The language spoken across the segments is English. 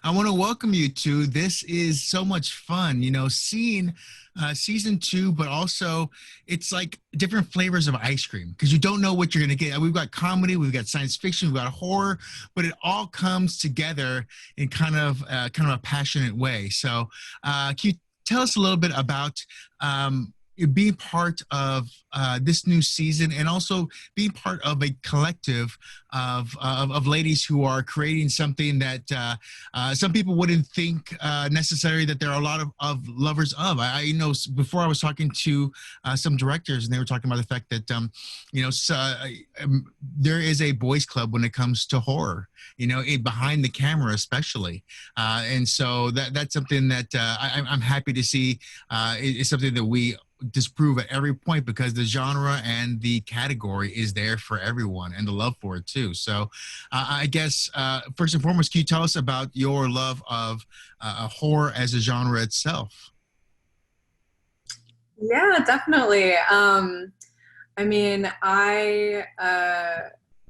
I want to welcome you to This Is So Much Fun. Seeing season two, but also it's like different flavors of ice cream because you don't know what you're going to get. We've got comedy, we've got science fiction, we've got horror, but it all comes together in kind of a passionate way. So, can you tell us a little bit about being part of this new season and also being part of a collective of ladies who are creating something that some people wouldn't think necessarily that there are a lot of lovers of. Before I was talking to some directors and they were talking about the fact that there is a boys club when it comes to horror, behind the camera especially, and so that's something that I'm happy to see. Is something that we disprove at every point because the genre and the category is there for everyone and the love for it too. So I guess first and foremost, can you tell us about your love of horror as a genre itself? Yeah, definitely. I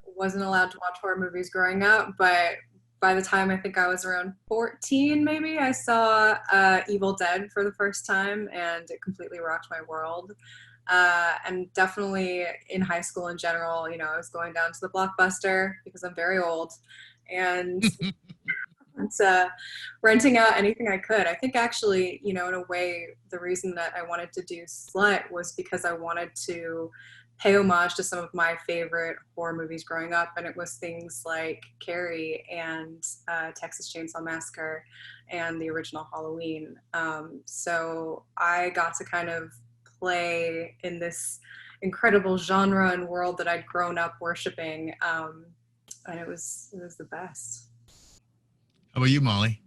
wasn't allowed to watch horror movies growing up, but by the time I think I was around 14, maybe, I saw Evil Dead for the first time, and it completely rocked my world. And definitely in high school in general, I was going down to the Blockbuster because I'm very old, and renting out anything I could. I think actually, in a way, the reason that I wanted to do Slut was because I wanted to pay homage to some of my favorite horror movies growing up, and it was things like Carrie and Texas Chainsaw Massacre and the original Halloween. So I got to kind of play in this incredible genre and world that I'd grown up worshiping, and it was the best. How about you, Molly?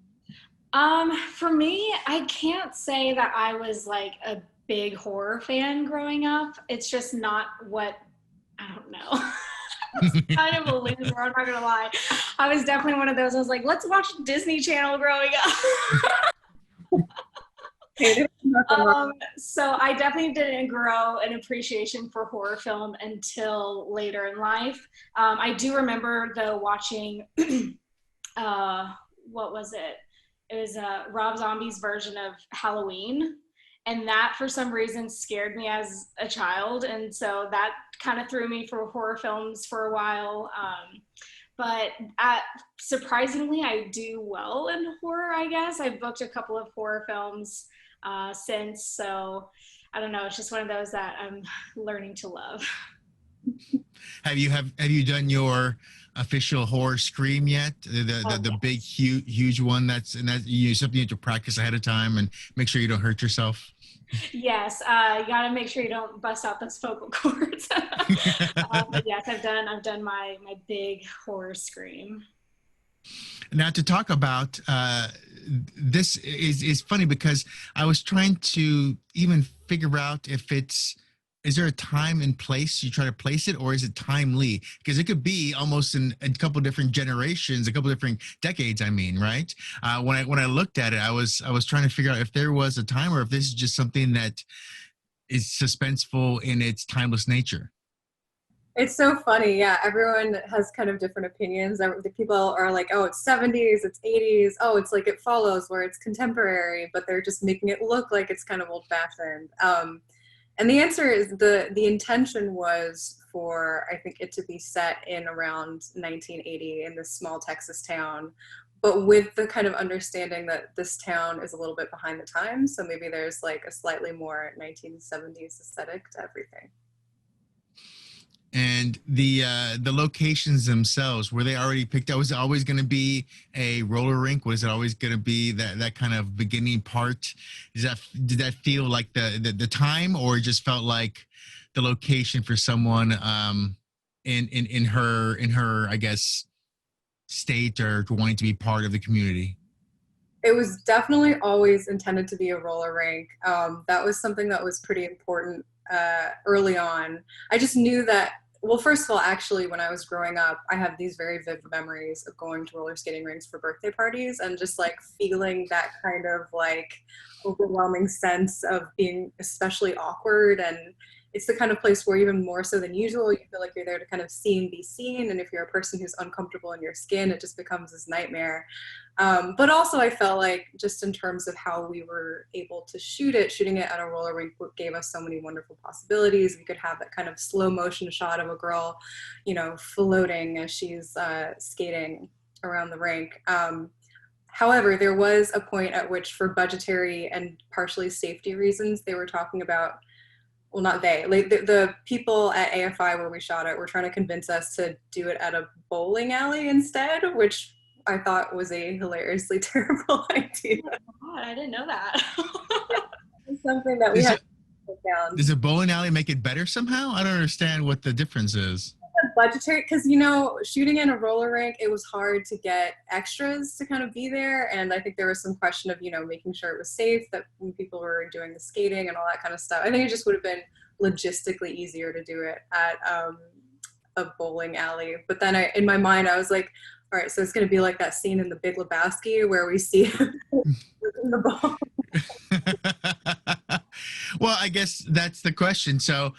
For me, I can't say that I was like a big horror fan growing up. It's just not what, I don't know. It's kind of a loser, I'm not gonna lie. I was definitely one of those. I was like, let's watch Disney Channel growing up. So I definitely didn't grow an appreciation for horror film until later in life. I do remember though watching what was it? It was Rob Zombie's version of Halloween. And that for some reason scared me as a child. And so that kind of threw me for horror films for a while. But surprisingly, I do well in horror, I guess. I've booked a couple of horror films since. So I don't know. It's just one of those that I'm learning to love. Have you done your official horror scream yet? The big huge one that something you have to practice ahead of time and make sure you don't hurt yourself. Yes, you got to make sure you don't bust out those vocal cords. But yes, I've done my big horror scream. Now to talk about this is funny because I was trying to even figure out if is there a time and place you try to place it, or is it timely? Because it could be almost in a couple different generations, a couple different decades. I mean, right? When I looked at it, I was trying to figure out if there was a time, or if this is just something that is suspenseful in its timeless nature. It's so funny. Yeah, everyone has kind of different opinions. The people are like, oh, it's 70s, it's 80s. Oh, it's like It Follows, where it's contemporary, but they're just making it look like it's kind of old fashioned. And the answer is the intention was for, I think, it to be set in around 1980 in this small Texas town, but with the kind of understanding that this town is a little bit behind the times. So maybe there's like a slightly more 1970s aesthetic to everything. And the locations themselves, were they already picked out? Was it always going to be a roller rink? Was it always going to be that kind of beginning part? Did that feel like the time, or it just felt like the location for someone in her I guess state, or wanting to be part of the community? It was definitely always intended to be a roller rink. That was something that was pretty important early on. I just knew that, well, first of all, actually, when I was growing up, I have these very vivid memories of going to roller skating rinks for birthday parties and just like feeling that kind of like overwhelming sense of being especially awkward and it's the kind of place where even more so than usual, you feel like you're there to kind of see and be seen. And if you're a person who's uncomfortable in your skin, it just becomes this nightmare. But also I felt like just in terms of how we were able to shooting it at a roller rink gave us so many wonderful possibilities. We could have that kind of slow motion shot of a girl, you know, floating as she's skating around the rink. However, there was a point at which, for budgetary and partially safety reasons, they were talking about, well, not they, like the people at AFI where we shot it were trying to convince us to do it at a bowling alley instead, which I thought was a hilariously terrible idea. Oh God, I didn't know that. It's something that we had to put down. Does a bowling alley make it better somehow? I don't understand what the difference is. Budgetary, because, you know, shooting in a roller rink, it was hard to get extras to kind of be there, and I think there was some question of, you know, making sure it was safe, that when people were doing the skating and all that kind of stuff. I think it just would have been logistically easier to do it at a bowling alley. But then in my mind I was like, all right, so it's going to be like that scene in The Big Lebowski where we see the ball. Well, I guess that's the question. So,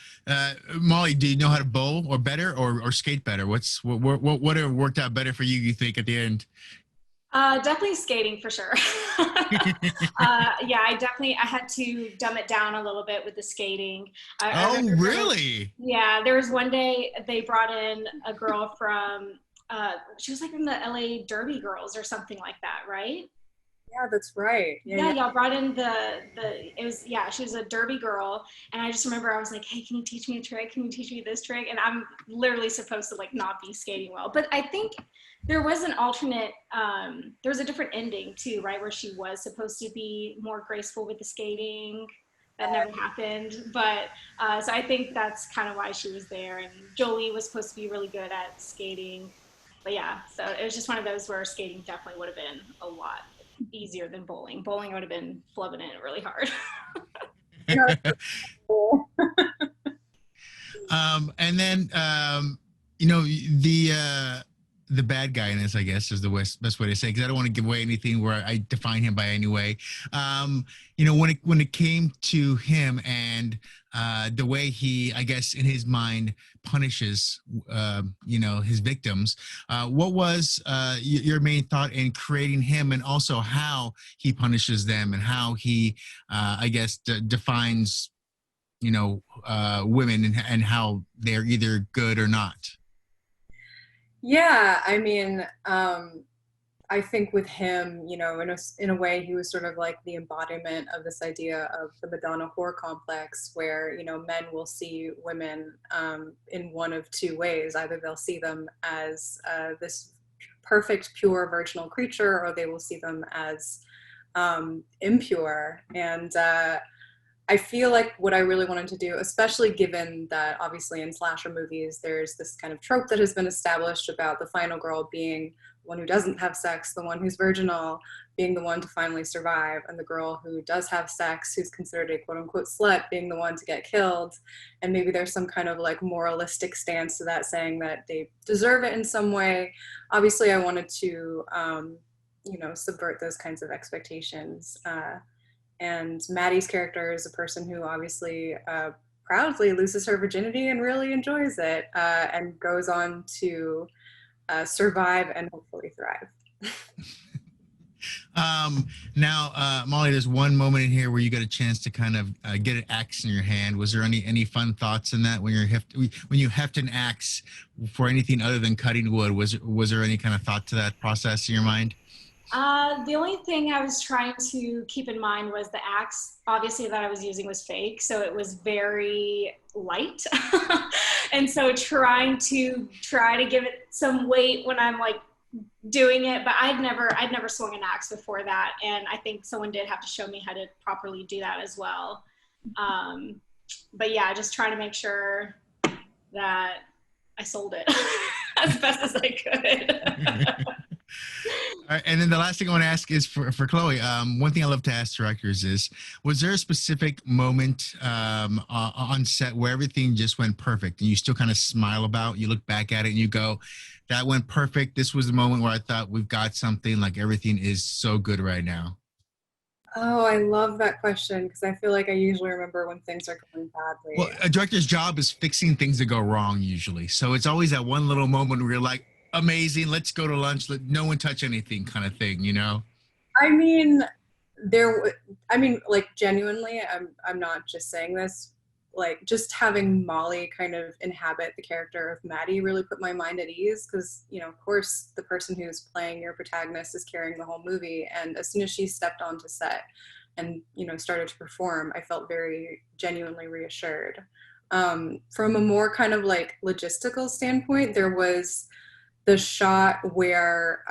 Molly, do you know how to bowl or better, or skate better? What worked out better for you, you think, at the end? Definitely skating for sure. Yeah, I had to dumb it down a little bit with the skating. Really? Yeah, there was one day they brought in a girl from, she was like from the LA Derby Girls or something like that, right? Yeah, that's right. Yeah, y'all brought in she was a derby girl, and I just remember I was like, hey, can you teach me a trick? Can you teach me this trick? And I'm literally supposed to like not be skating well. But I think there was an alternate, there was a different ending too, right? Where she was supposed to be more graceful with the skating. That never happened. But so I think that's kind of why she was there. And Jolie was supposed to be really good at skating. But yeah, so it was just one of those where skating definitely would have been a lot easier than bowling. Bowling would have been flubbing it really hard. And then you know, the bad guy in this, I guess, is the best way to say, because I don't want to give away anything where I define him by any way. You know, when it came to him and the way he, I guess, in his mind punishes, you know, his victims, what was your main thought in creating him, and also how he punishes them and how he, I guess, defines, you know, women and how they're either good or not? Yeah, I mean, I think with him, you know, in a way, he was sort of like the embodiment of this idea of the Madonna whore complex, where, you know, men will see women in one of two ways. Either they'll see them as this perfect, pure, virginal creature, or they will see them as impure. And I feel like what I really wanted to do, especially given that obviously in slasher movies, there's this kind of trope that has been established about the final girl being the one who doesn't have sex, the one who's virginal, being the one to finally survive, and the girl who does have sex, who's considered a quote unquote slut, being the one to get killed. And maybe there's some kind of like moralistic stance to that, saying that they deserve it in some way. Obviously, I wanted to, you know, subvert those kinds of expectations. And Maddie's character is a person who obviously proudly loses her virginity and really enjoys it, and goes on to survive and hopefully thrive. Now, Molly, there's one moment in here where you got a chance to kind of get an axe in your hand. Was there any fun thoughts in that when you heft an axe for anything other than cutting wood? Was there any kind of thought to that process in your mind? The only thing I was trying to keep in mind was the axe, obviously, that I was using was fake, so it was very light. And so trying to give it some weight when I'm like doing it, but I'd never swung an axe before that, and I think someone did have to show me how to properly do that as well. But yeah, just trying to make sure that I sold it as best as I could. All right, and then the last thing I want to ask is for Chloe. One thing I love to ask directors is, was there a specific moment on set where everything just went perfect and you still kind of smile about, you look back at it and you go, that went perfect. This was the moment where I thought we've got something, like everything is so good right now. Oh, I love that question because I feel like I usually remember when things are going Well, badly. a director's job is fixing things that go wrong usually. So it's always that one little moment where you're like, amazing, let's go to lunch, let no one touch anything kind of thing, you know? I mean, there I mean, like, genuinely, I'm not just saying this, like, just having Molly kind of inhabit the character of Maddie really put my mind at ease because, you know, of course the person who's playing your protagonist is carrying the whole movie, and as soon as she stepped onto set and, you know, started to perform, I felt very genuinely reassured. From a more kind of like logistical standpoint, there was the shot where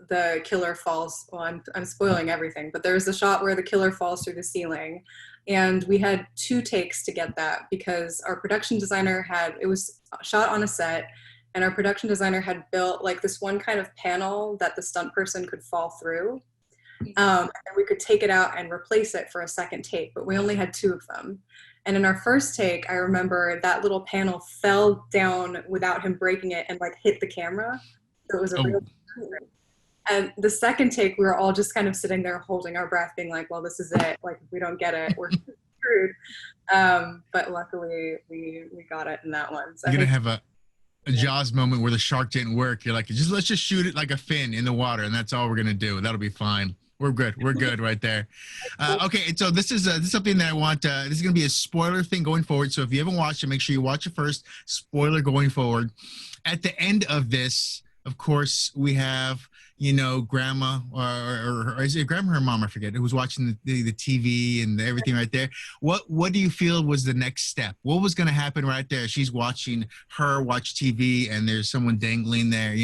the killer falls. Well, I'm spoiling everything, but there's a shot where the killer falls through the ceiling, and we had 2 takes to get that because our production designer had it was shot on a set, and our production designer had built like this one kind of panel that the stunt person could fall through, and we could take it out and replace it for a second take, but we only had 2 of them. And in our first take, I remember that little panel fell down without him breaking it and like hit the camera. So it was a real. Oh, And the second take, we were all just kind of sitting there holding our breath, being like, well, this is it. Like, if we don't get it, we're screwed. But luckily, we got it in that one. So you're I going to think, have a Jaws moment where the shark didn't work. You're like, just let's just shoot it like a fin in the water, and that's all we're gonna do. That'll be fine. We're good. We're good right there. Okay, and so this is something that I want. This is gonna be a spoiler thing going forward. So if you haven't watched it, make sure you watch it first. Spoiler going forward. At the end of this, of course, we have grandma or is it grandma or mom? I forget. Who was watching the TV and everything right there. What do you feel was the next step? What was going to happen right there? She's watching her watch TV and there's someone dangling there.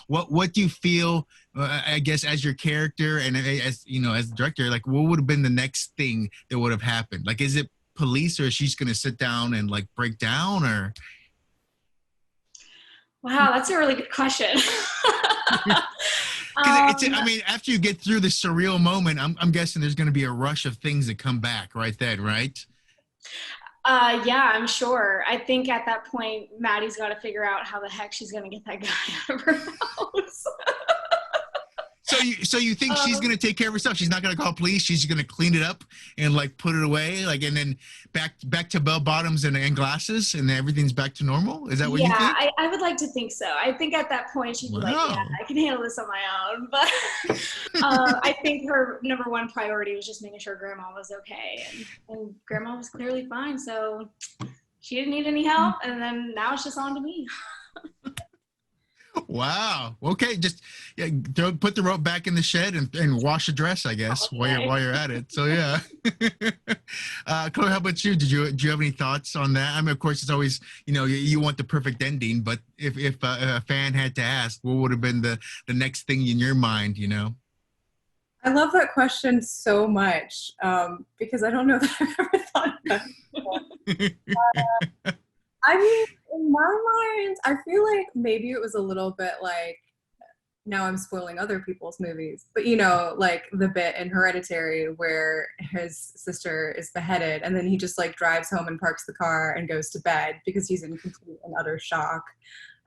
What do you feel? I guess as your character and as as the director, like what would have been the next thing that would have happened? Like, is it police or is she going to sit down and like break down or? Wow, that's a really good question. Because I mean, after you get through the surreal moment, I'm guessing there's going to be a rush of things that come back right then, right? Yeah, I'm sure. I think at that point, Maddie's got to figure out how the heck she's going to get that guy out of her house. So you think she's gonna take care of herself? She's not gonna call police. She's gonna clean it up and like put it away, like, and then back to bell bottoms and glasses, and everything's back to normal. Is that what you think? I would like to think so. I think at that point she'd be like, yeah, I can handle this on my own. But I think her number one priority was just making sure Grandma was okay, and Grandma was clearly fine. So she didn't need any help, and then now it's just on to me. Wow. Okay. Just put the rope back in the shed and wash the dress, I guess, Okay. while you're at it. So yeah. Chloe, how about you? Do you have any thoughts on that? I mean, of course, it's always you want the perfect ending, but if a fan had to ask, what would have been the next thing in your mind? I love that question so much because I don't know that I've ever thought about it before. I mean, in my mind, I feel like maybe it was a little bit like, now I'm spoiling other people's movies, but like the bit in Hereditary where his sister is beheaded and then he just like drives home and parks the car and goes to bed because he's in complete and utter shock.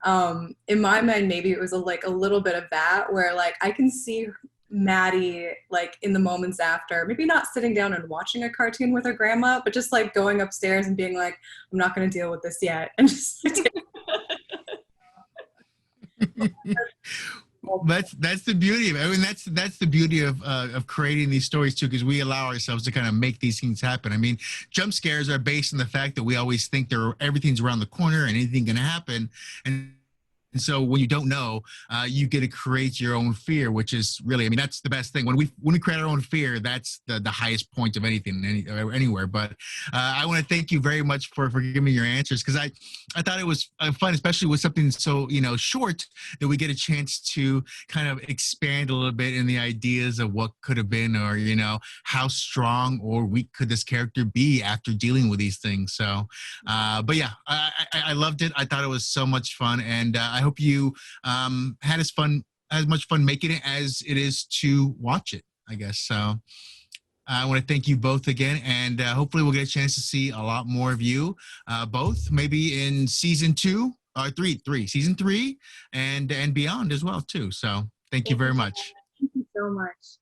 In my mind, maybe it was a little bit of that where like I can see Maddie like in the moments after, maybe not sitting down and watching a cartoon with her grandma, but just like going upstairs and being like, I'm not going to deal with this yet, and just that's the beauty of it. I mean, that's the beauty of creating these stories too, because we allow ourselves to kind of make these things happen. I mean, jump scares are based on the fact that we always think everything's around the corner and anything can happen, and so when you don't know, you get to create your own fear, which is really, I mean, that's the best thing. When we create our own fear, that's the highest point of anything, anywhere. But I want to thank you very much for giving me your answers, because I thought it was fun, especially with something so short, that we get a chance to kind of expand a little bit in the ideas of what could have been, or how strong or weak could this character be after dealing with these things. So, but yeah, I loved it. I thought it was so much fun, and I hope you had as much fun making it as it is to watch it, I guess. So I want to thank you both again, and hopefully we'll get a chance to see a lot more of you both, maybe in season 2 or season 3 and beyond as well too. So thank you very much. Thank you so much.